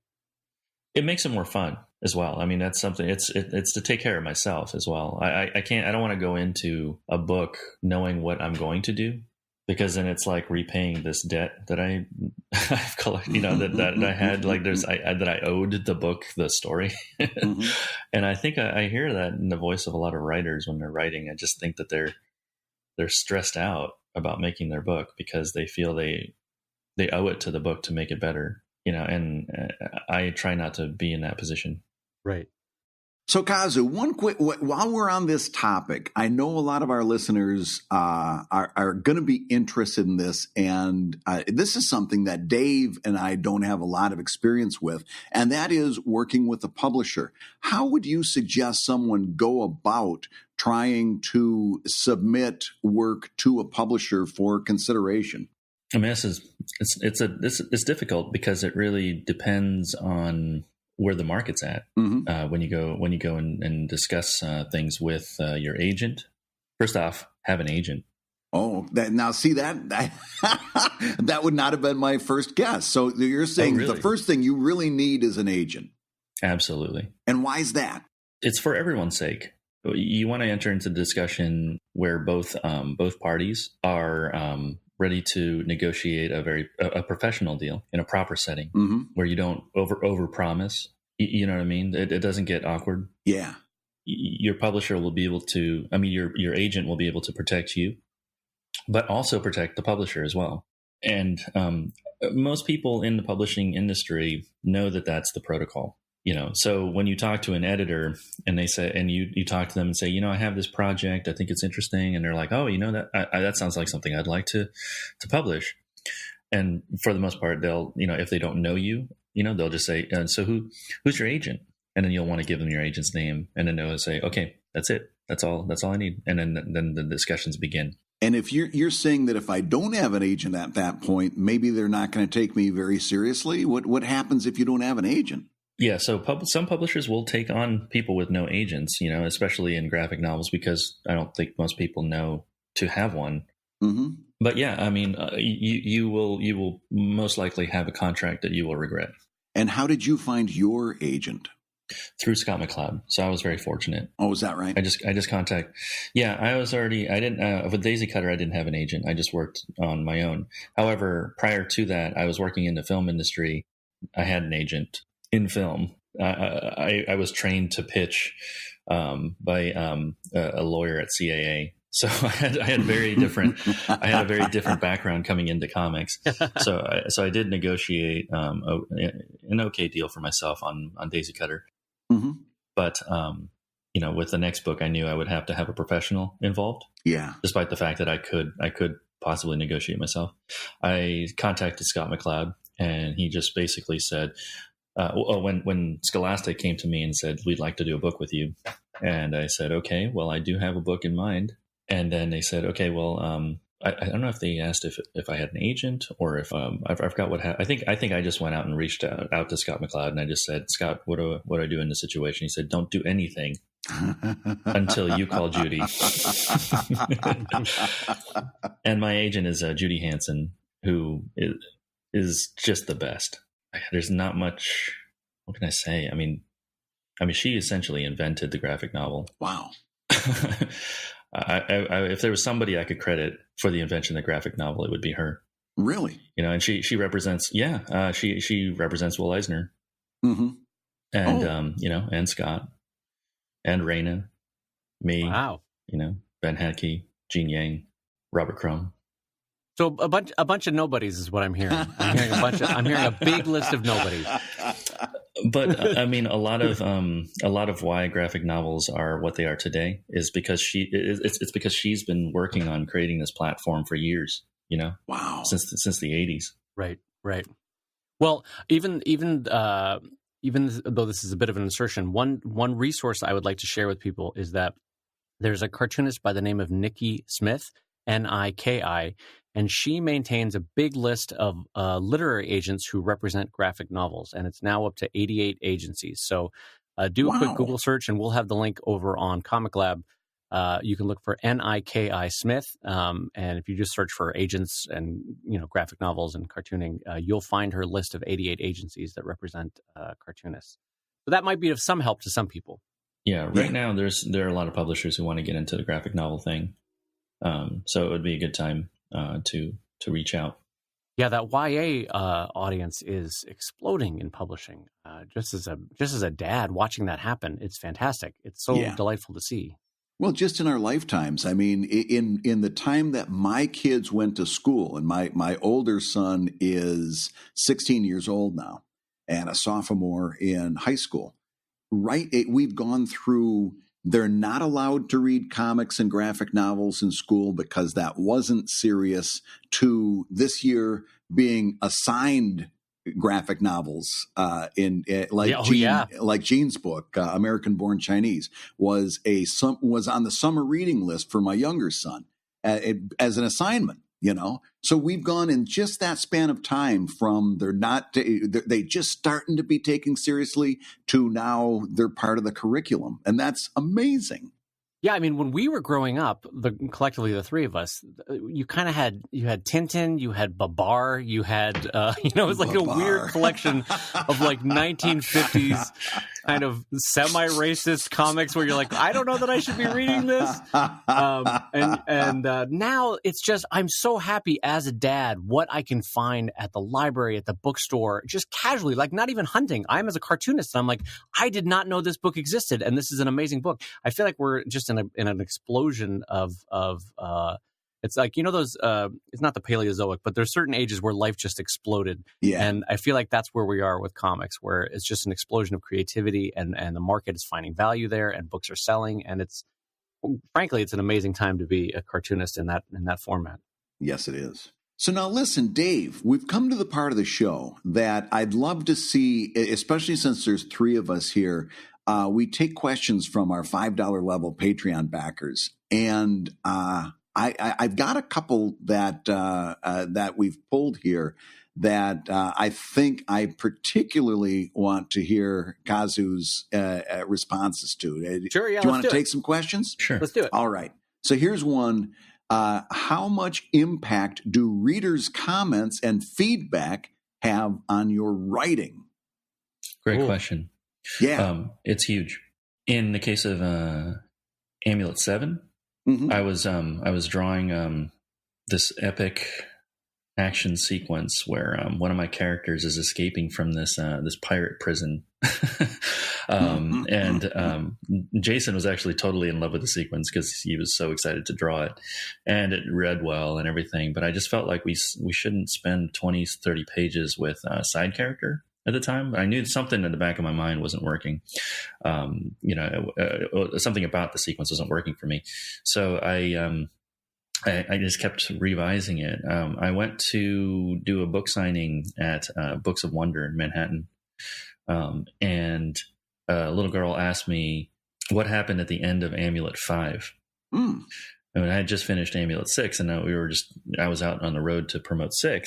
It makes it more fun as well. I mean, that's something. It's to take care of myself as well. I don't want to go into a book knowing what I'm going to do, because then it's like repaying this debt that I've collected, that I had, like that I owed the book, the story. Mm-hmm. And I think I hear that in the voice of a lot of writers when they're writing. I just think that they're stressed out about making their book because they feel they owe it to the book to make it better, and I try not to be in that position. Right. So, Kazu, while we're on this topic, I know a lot of our listeners are going to be interested in this, and this is something that Dave and I don't have a lot of experience with, and that is working with a publisher. How would you suggest someone go about trying to submit work to a publisher for consideration? I mean, it's difficult because it really depends on where the market's at. Mm-hmm. When you go and discuss things with your agent. First off, have an agent. Oh, now see that that would not have been my first guess. So you're saying really? The first thing you really need is an agent. Absolutely. And why is that? It's for everyone's sake. You want to enter into discussion where both parties are ready to negotiate a professional deal in a proper setting, mm-hmm. where you don't over promise. You know what I mean? It doesn't get awkward. Yeah. Your publisher will be able to, your agent will be able to protect you, but also protect the publisher as well. And most people in the publishing industry know that that's the protocol. So when you talk to an editor and they say, and you talk to them and say, I have this project, I think it's interesting. And they're like, oh, that sounds like something I'd like to publish. And for the most part, they'll, if they don't know you, they'll just say, so who's your agent? And then you'll want to give them your agent's name. And then they'll say, okay, that's it. That's all I need. And then the discussions begin. And if you're saying that if I don't have an agent at that point, maybe they're not going to take me very seriously. What happens if you don't have an agent? Yeah, so some publishers will take on people with no agents, especially in graphic novels, because I don't think most people know to have one. Mm-hmm. But yeah, I mean, you will most likely have a contract that you will regret. And how did you find your agent? Through Scott McCloud. So I was very fortunate. Oh, is that right? I just contact. Yeah, I didn't with Daisy Cutter, I didn't have an agent. I just worked on my own. However, prior to that, I was working in the film industry. I had an agent in film. I was trained to pitch by a lawyer at CAA. So I had a very different background coming into comics. So I did negotiate an okay deal for myself on Daisy Cutter. Mm-hmm. But with the next book, I knew I would have to have a professional involved. Yeah. Despite the fact that I could possibly negotiate myself, I contacted Scott McCloud, and he just basically said, when Scholastic came to me and said, "We'd like to do a book with you," and I said, "Okay, well, I do have a book in mind." And then they said, "Okay, well, I don't know if they asked if I had an agent or if I forgot what happened. I think I just went out and reached out to Scott McCloud, and I just said, Scott, what do I do in this situation?" He said, "Don't do anything until you call Judy." And my agent is Judy Hansen, who is just the best. There's not much. What can I say? I mean, she essentially invented the graphic novel. Wow. If there was somebody I could credit for the invention of the graphic novel, it would be her. Really? And she represents, she represents Will Eisner, mm-hmm. And and Scott, and Raina, me. Wow. Ben Hadke, Gene Yang, Robert Crumb. So a bunch of nobodies is what I'm hearing. I'm hearing a big list of nobodies. But I mean, a lot of why graphic novels are what they are today is because it's because she's been working on creating this platform for years. Wow, since the 80s. Right. Well, even though this is a bit of an insertion, one resource I would like to share with people is that there's a cartoonist by the name of Nikki Smith, Niki, and she maintains a big list of literary agents who represent graphic novels, and it's now up to 88 agencies. So do a quick Google search, and we'll have the link over on Comic Lab. You can look for Niki Smith, and if you just search for agents and graphic novels and cartooning, you'll find her list of 88 agencies that represent cartoonists. So that might be of some help to some people. Yeah, right now there are a lot of publishers who want to get into the graphic novel thing, so it would be a good time to reach out. Yeah, that YA audience is exploding in publishing. Just as a dad watching that happen, it's fantastic. It's so delightful to see. Well, just in our lifetimes. I mean, in the time that my kids went to school, and my older son is 16 years old now and a sophomore in high school. Right, we've gone through. They're not allowed to read comics and graphic novels in school because that wasn't serious, to this year being assigned graphic novels like Gene's book, American Born Chinese, was on the summer reading list for my younger son as an assignment. So we've gone in just that span of time from they just starting to be taken seriously to now they're part of the curriculum. And that's amazing. Yeah, I mean, when we were growing up, collectively the three of us, you kind of had Tintin, you had Babar, you had it was like Babar. A weird collection of like 1950s kind of semi-racist comics where you're like, I don't know that I should be reading this. And now it's just, I'm so happy as a dad what I can find at the library, at the bookstore, just casually, like not even hunting. I'm as a cartoonist, and I'm like, I did not know this book existed, and this is an amazing book. I feel like we're just in an explosion of it's like, those it's not the Paleozoic, but there's certain ages where life just exploded. Yeah. And I feel like that's where we are with comics, where it's just an explosion of creativity, and the market is finding value there, and books are selling, and frankly it's an amazing time to be a cartoonist in that format. Yes, it is. So now listen, Dave, we've come to the part of the show that I'd love to see, especially since there's three of us here. We take questions from our $5 level Patreon backers. And I've got a couple that that we've pulled here that I think I particularly want to hear Kazu's responses to. Sure, yeah. Do you want to take some questions? Sure. Let's do it. All right. So here's one. How much impact do readers' comments and feedback have on your writing? Great question. Yeah. It's huge. In the case of Amulet VII, I was drawing this epic action sequence where one of my characters is escaping from this pirate prison. And Jason was actually totally in love with the sequence because he was so excited to draw it, and it read well and everything. But I just felt like we shouldn't spend 20, 30 pages with a side character at the time. I knew something in the back of my mind wasn't working. Something about the sequence wasn't working for me. So I just kept revising it. I went to do a book signing at Books of Wonder in Manhattan. And a little girl asked me what happened at the end of Amulet V. I mean, I had just finished Amulet VI, and I was out on the road to promote VI.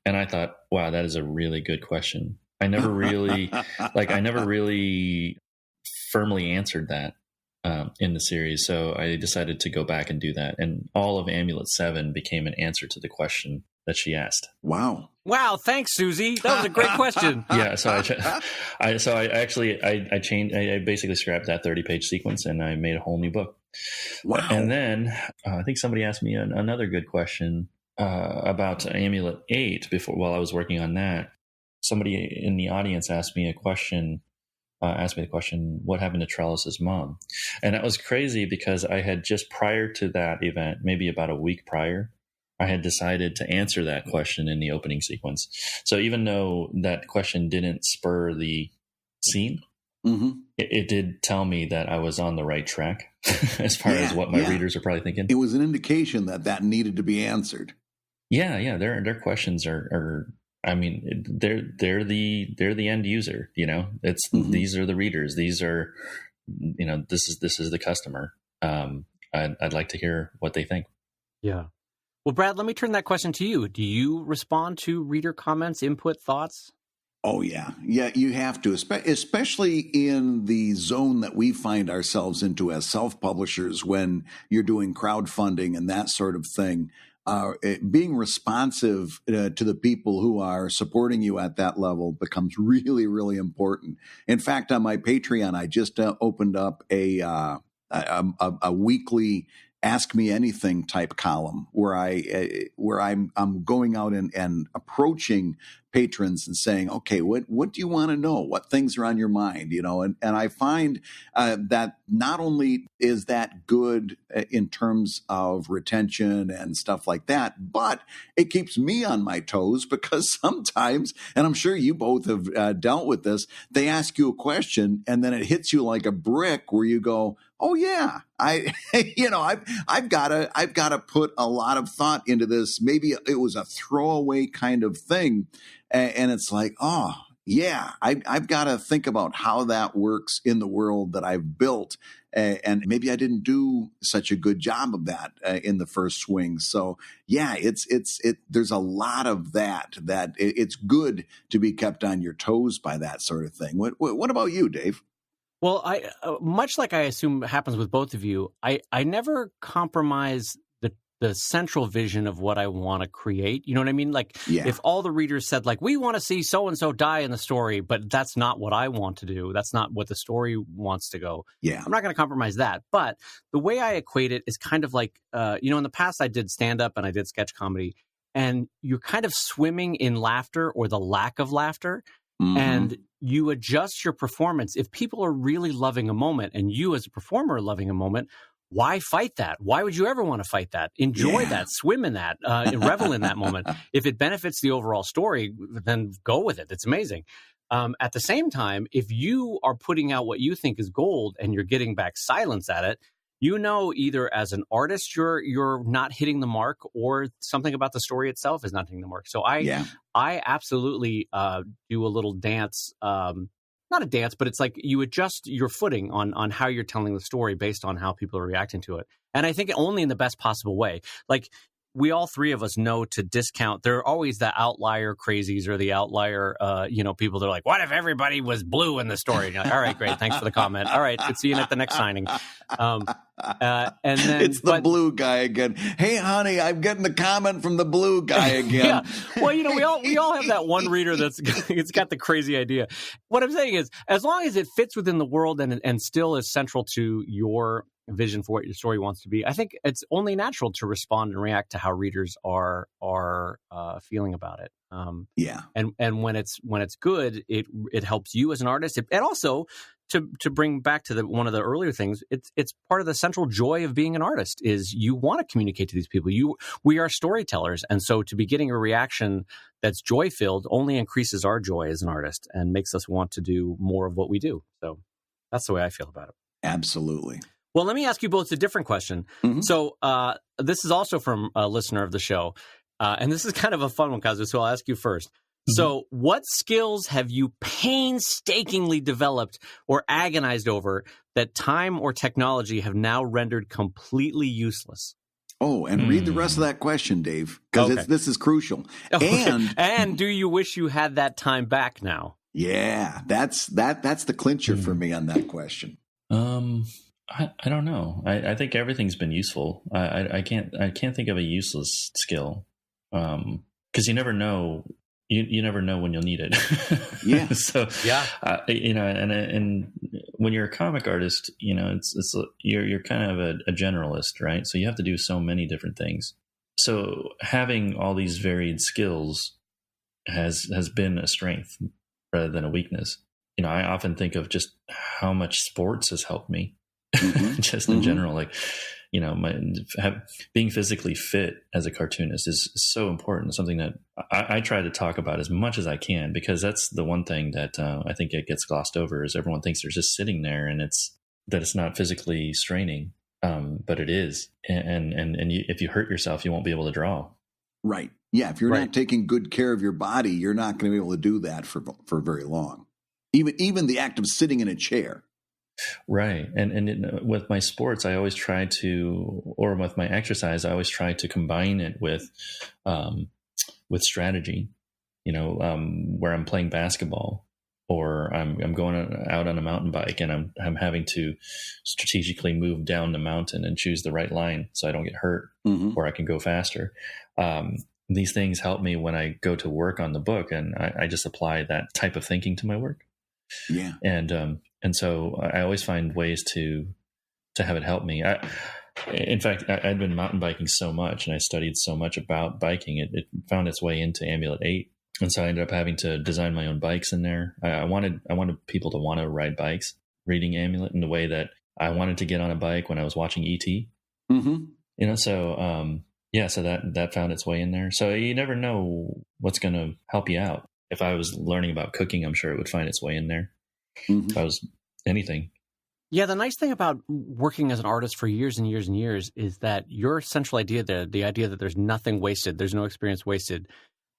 And I thought, wow, that is a really good question. I never really firmly answered that in the series. So I decided to go back and do that. And all of Amulet VII became an answer to the question that she asked. Wow. Wow. Thanks, Susie. That was a great question. Yeah. So I basically scrapped that 30-page sequence and I made a whole new book. Wow. And then I think somebody asked me another good question about Amulet VIII while I was working on that. Somebody in the audience asked me the question, what happened to Trellis's mom? And that was crazy because I had just prior to that event, maybe about a week prior, I had decided to answer that question in the opening sequence. So even though that question didn't spur the scene, it did tell me that I was on the right track as far as what my readers are probably thinking. It was an indication that needed to be answered. Yeah. Their questions are I mean, they're the end user, it's, these are the readers. These are, this is the customer. I'd like to hear what they think. Yeah. Well, Brad, let me turn that question to you. Do you respond to reader comments, input, thoughts? Oh, yeah. Yeah, you have to, especially in the zone that we find ourselves into as self-publishers when you're doing crowdfunding and that sort of thing. Being responsive to the people who are supporting you at that level becomes really, really important. In fact, on my Patreon, I just opened up a weekly Ask Me Anything type column where I'm going out and approaching patrons and saying, okay, what do you want to know? What things are on your mind? And I find that not only is that good in terms of retention and stuff like that, but it keeps me on my toes because sometimes, and I'm sure you both have dealt with this, they ask you a question and then it hits you like a brick where you go, oh yeah, I've got to put a lot of thought into this. Maybe it was a throwaway kind of thing. And it's like, oh yeah, I've got to think about how that works in the world that I've built. And maybe I didn't do such a good job of that in the first swing. So yeah, there's a lot of that it's good to be kept on your toes by that sort of thing. What about you, Dave? Well, I much like I assume happens with both of you, I never compromise the central vision of what I want to create. You know what I mean? Like if all the readers said like, we want to see so-and-so die in the story, but that's not what I want to do. That's not what the story wants to go. Yeah. I'm not going to compromise that. But the way I equate it is kind of like, in the past I did stand-up and I did sketch comedy, and you're kind of swimming in laughter or the lack of laughter. And you adjust your performance. If people are really loving a moment and you as a performer are loving a moment, why fight that? Why would you ever want to fight that? Enjoy that, swim in that, revel in that moment. If it benefits the overall story, then go with it. It's amazing. At the same time, if you are putting out what you think is gold and you're getting back silence at it, either as an artist you're not hitting the mark, or something about the story itself is not hitting the mark. So I absolutely do a little dance not a dance, but it's like you adjust your footing on how you're telling the story based on how people are reacting to it. And I think only in the best possible way. Like, we all three of us know to discount. There are always the outlier crazies or the outlier, people that are like, what if everybody was blue in the story? And you're like, all right, great. Thanks for the comment. All right. See you at the next signing. And then it's the blue guy again. Hey, honey, I'm getting the comment from the blue guy again. Yeah. Well, we all have that one reader it's got the crazy idea. What I'm saying is, as long as it fits within the world and still is central to your vision for what your story wants to be, I think it's only natural to respond and react to how readers are feeling about it. And when it's good, it helps you as an artist. And also, to bring back to one of the earlier things, it's part of the central joy of being an artist is you want to communicate to these people. We are storytellers, and so to be getting a reaction that's joy filled only increases our joy as an artist and makes us want to do more of what we do. So that's the way I feel about it. Absolutely. Well, let me ask you both a different question. Mm-hmm. So this is also from a listener of the show, and this is kind of a fun one, Kazu, so I'll ask you first. Mm-hmm. So what skills have you painstakingly developed or agonized over that time or technology have now rendered completely useless? Oh, and read the rest of that question, Dave, because this is crucial. Okay. And do you wish you had that time back now? Yeah, that's the clincher for me on that question. I don't know. I think everything's been useful. I can't think of a useless skill, because you never know. You never know when you'll need it. Yeah. So yeah. And when you're a comic artist, you're kind of a generalist, right? So you have to do so many different things. So having all these varied skills has been a strength rather than a weakness. I often think of just how much sports has helped me. Mm-hmm. Just in general, like, being physically fit as a cartoonist is so important. Something that I try to talk about as much as I can, because that's the one thing that I think it gets glossed over is everyone thinks they're just sitting there and it's not physically straining, but it is. And if you hurt yourself, you won't be able to draw. Right. Yeah. If you're not taking good care of your body, you're not going to be able to do that for very long. Even the act of sitting in a chair. Right. And with my sports, I always try to, or with my exercise, I always try to combine it with strategy, where I'm playing basketball or I'm going out on a mountain bike and I'm having to strategically move down the mountain and choose the right line so I don't get hurt, or I can go faster. These things help me when I go to work on the book, and I just apply that type of thinking to my work. Yeah. And so I always find ways to have it help me. In fact, I'd been mountain biking so much and I studied so much about biking, it found its way into Amulet VIII. And so I ended up having to design my own bikes in there. I wanted people to want to ride bikes, reading Amulet in the way that I wanted to get on a bike when I was watching E.T. Mm-hmm. So that found its way in there. So you never know what's going to help you out. If I was learning about cooking, I'm sure it would find its way in there. Mm-hmm. If I was anything. Yeah, the nice thing about working as an artist for years and years and years is that your central idea there, the idea that there's nothing wasted, there's no experience wasted,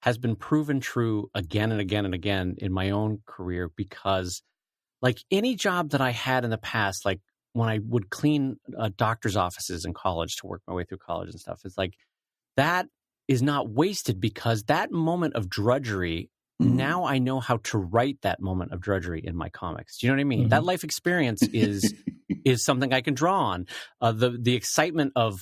has been proven true again and again and again in my own career, because like any job that I had in the past, like when I would clean doctor's offices in college to work my way through college and stuff, it's like that is not wasted, because that moment of drudgery, now I know how to write that moment of drudgery in my comics. Do you know what I mean? Mm-hmm. That life experience is something I can draw on. The excitement of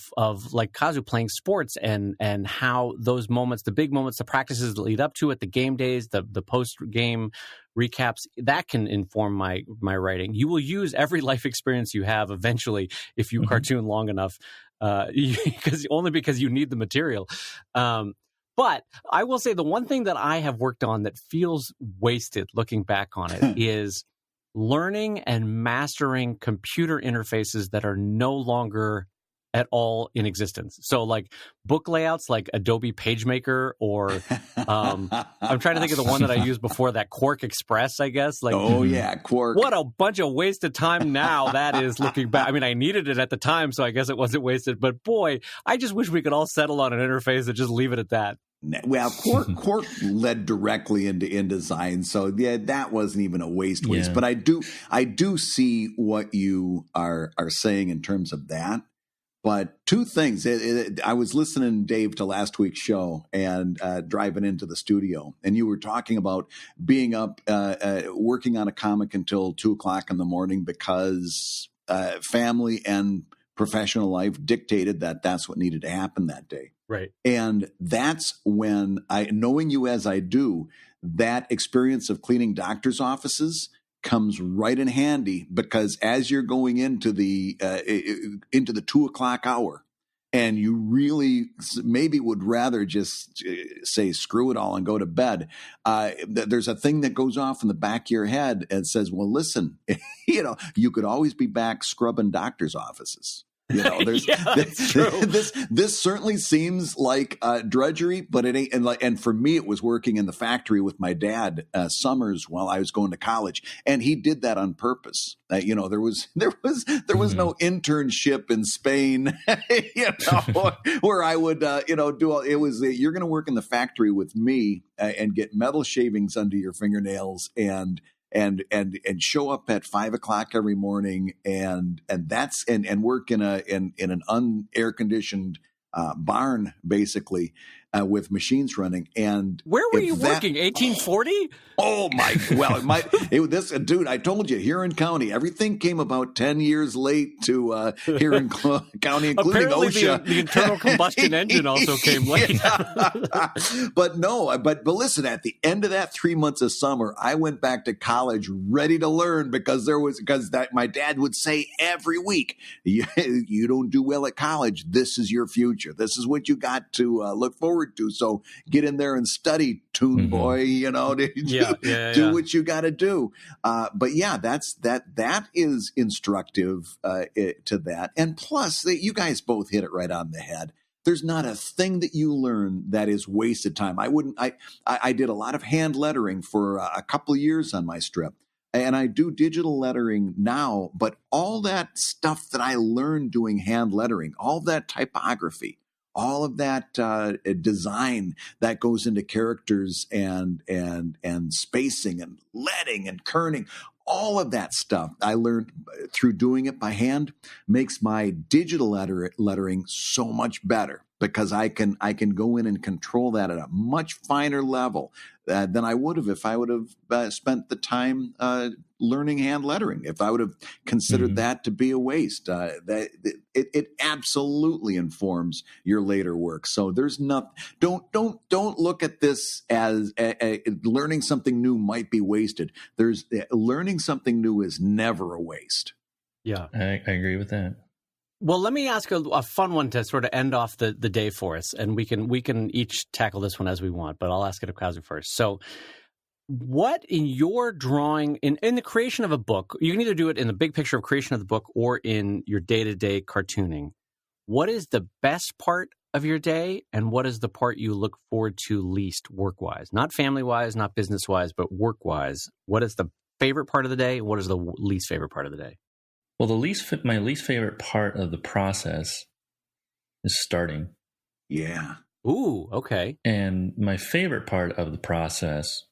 like Kazu playing sports and how those moments, the big moments, the practices that lead up to it, the game days, the post game recaps, that can inform my writing. You will use every life experience you have eventually if you cartoon long enough, because you need the material. But I will say the one thing that I have worked on that feels wasted looking back on it is learning and mastering computer interfaces that are no longer at all in existence. So like book layouts like Adobe PageMaker, or I'm trying to think of the one that I used before, that Quark Express, I guess. Like, oh yeah, Quark. What a bunch of wasted time now that is, looking back. I mean, I needed it at the time, so I guess it wasn't wasted. But boy, I just wish we could all settle on an interface and just leave it at that. Well, Quark led directly into InDesign, so yeah, that wasn't even a waste. Yeah. But I do see what you are saying in terms of that. But two things. I was listening, Dave, to last week's show and driving into the studio, and you were talking about being up, working on a comic until 2:00 in the morning because family and professional life dictated that that's what needed to happen that day. Right. And that's when knowing you as I do, that experience of cleaning doctors' offices comes right in handy, because as you're going into the 2:00 hour, and you really maybe would rather just say screw it all and go to bed, there's a thing that goes off in the back of your head and says, well, listen, you could always be back scrubbing doctors' offices. That's true. This certainly seems like drudgery, but it ain't. And for me, it was working in the factory with my dad summers while I was going to college, and he did that on purpose. There was no internship in Spain, where I would do all. It was you're going to work in the factory with me and get metal shavings under your fingernails and show up at 5:00 every morning and work in an unair conditioned barn, basically, with machines running. And where were you working? 1840? Oh my! Well, dude, I told you, Huron County, everything came about 10 years late to Huron County, including apparently OSHA. The internal combustion engine also came late. But listen, at the end of that 3 months of summer, I went back to college ready to learn, because my dad would say every week, you don't do well at college. This is your future. This is what you got to look forward to. So get in there and study, Toon Boy, do what you got to do. But yeah, that is instructive to that. And plus, you guys both hit it right on the head. There's not a thing that you learn that is wasted time. I did a lot of hand lettering for a couple of years on my strip, and I do digital lettering now, but all that stuff that I learned doing hand lettering, all that typography, all of that design that goes into characters and spacing and leading and kerning, all of that stuff I learned through doing it by hand makes my digital lettering so much better, because I can go in and control that at a much finer level than I would have if I would have spent the time learning hand lettering. If I would have considered that to be a waste, it absolutely informs your later work. So there's don't look at this as learning something new might be wasted. Learning something new is never a waste. Yeah, I agree with that. Well, let me ask a fun one to sort of end off the day for us, and we can each tackle this one as we want, but I'll ask it of Kazu first. So what in your drawing, in the creation of a book, you can either do it in the big picture of creation of the book or in your day-to-day cartooning, what is the best part of your day, and what is the part you look forward to least work-wise? Not family-wise, not business-wise, but work-wise. What is the favorite part of the day? What is the least favorite part of the day? Well, my least favorite part of the process is starting. Yeah. Ooh, okay. And my favorite part of the process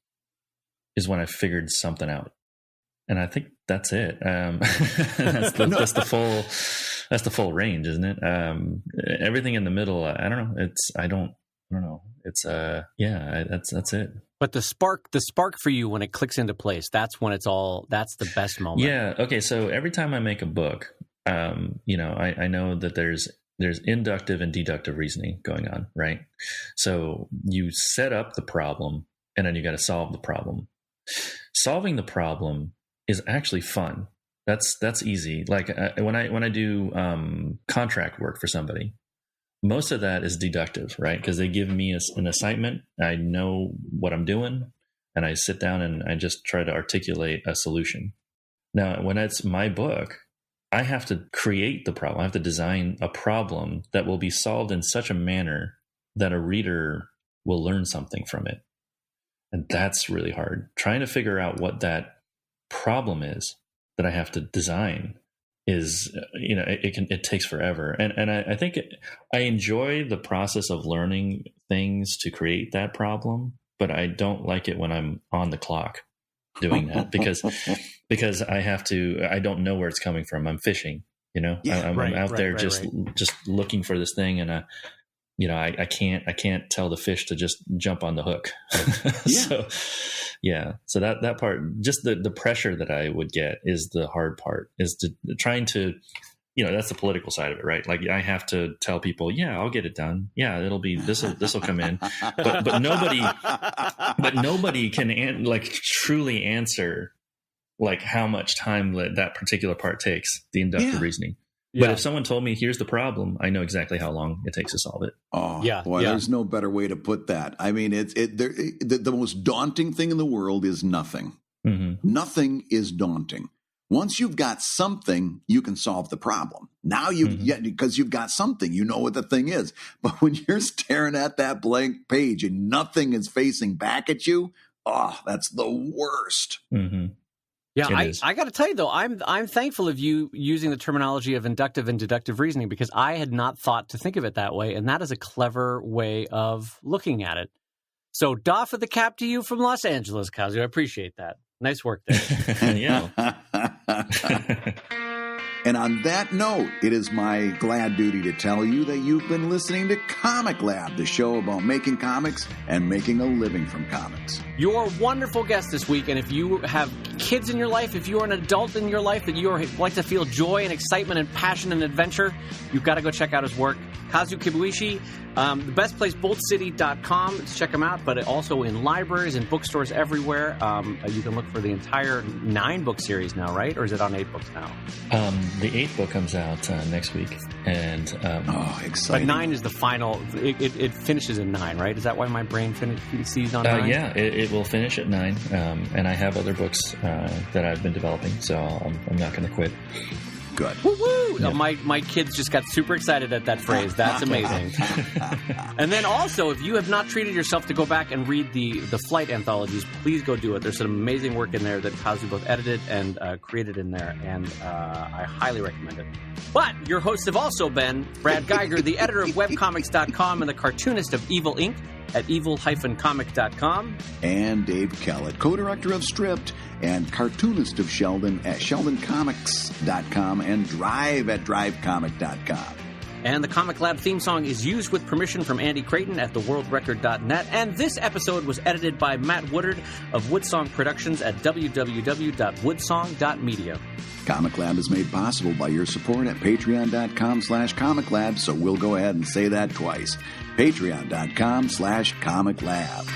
is when I figured something out. And I think that's it. That's the full range, isn't it? Everything in the middle, I don't know. I don't know. It's that's it. But the spark for you when it clicks into place, that's when that's the best moment. Yeah. Okay. So every time I make a book, I know that there's inductive and deductive reasoning going on, right? So you set up the problem and then you got to solve the problem. Solving the problem is actually fun. That's easy. Like when I do contract work for somebody, most of that is deductive, right? Because they give me an assignment. I know what I'm doing, and I sit down and I just try to articulate a solution. Now, when it's my book, I have to create the problem. I have to design a problem that will be solved in such a manner that a reader will learn something from it. And that's really hard. Trying to figure out what that problem is that I have to design is, it takes forever. And I think I enjoy the process of learning things to create that problem, but I don't like it when I'm on the clock doing that because I don't know where it's coming from. I'm fishing, I'm out there just looking for this thing. And I can't tell the fish to just jump on the hook. So that part, just the pressure that I would get is the hard part, is trying to, that's the political side of it, right? Like I have to tell people, I'll get it done. Yeah, it'll be, this'll come in, but nobody can truly answer like how much time that particular part takes, the inductive reasoning. But if someone told me, here's the problem, I know exactly how long it takes to solve it. Oh, there's no better way to put that. I mean, the most daunting thing in the world is nothing. Mm-hmm. Nothing is daunting. Once you've got something, you can solve the problem. Now because you've got something, you know what the thing is. But when you're staring at that blank page and nothing is facing back at you, that's the worst. Mm-hmm. Yeah, I got to tell you, though, I'm thankful of you using the terminology of inductive and deductive reasoning, because I had not thought to think of it that way, and that is a clever way of looking at it. So, doff of the cap to you from Los Angeles, Kazu. I appreciate that. Nice work there. Yeah. And on that note, it is my glad duty to tell you that you've been listening to Comic Lab, the show about making comics and making a living from comics. Your wonderful guest this week, and if you have kids in your life, if you're an adult in your life that you like to feel joy and excitement and passion and adventure, you've got to go check out his work. Kazu Kibuishi, the best place, boltcity.com to check him out, but also in libraries and bookstores everywhere. You can look for the entire 9-book series now, right? Or is it on 8 books now? The 8th book comes out next week. And exciting. But 9 is the final. It finishes in 9, right? Is that why my brain sees on 9? Yeah, it will finish at 9. And I have other books that I've been developing, so I'm not going to quit. Good. Woo-woo! Yeah. My kids just got super excited at that phrase. That's amazing. And then also, if you have not treated yourself to go back and read the Flight anthologies, please go do it. There's some amazing work in there that Kazu both edited and created in there, and I highly recommend it. But your hosts have also been Brad Guigar, the editor of Webcomics.com and the cartoonist of Evil Inc. at evil-comic.com. And Dave Kellett, co-director of Stripped and cartoonist of Sheldon at sheldoncomics.com and Drive at drivecomic.com. And the Comic Lab theme song is used with permission from Andy Creighton at theworldrecord.net. And this episode was edited by Matt Woodard of Woodsong Productions at www.woodsong.media. Comic Lab is made possible by your support at patreon.com/Comic Lab, so we'll go ahead and say that twice. Patreon.com/Comic Lab.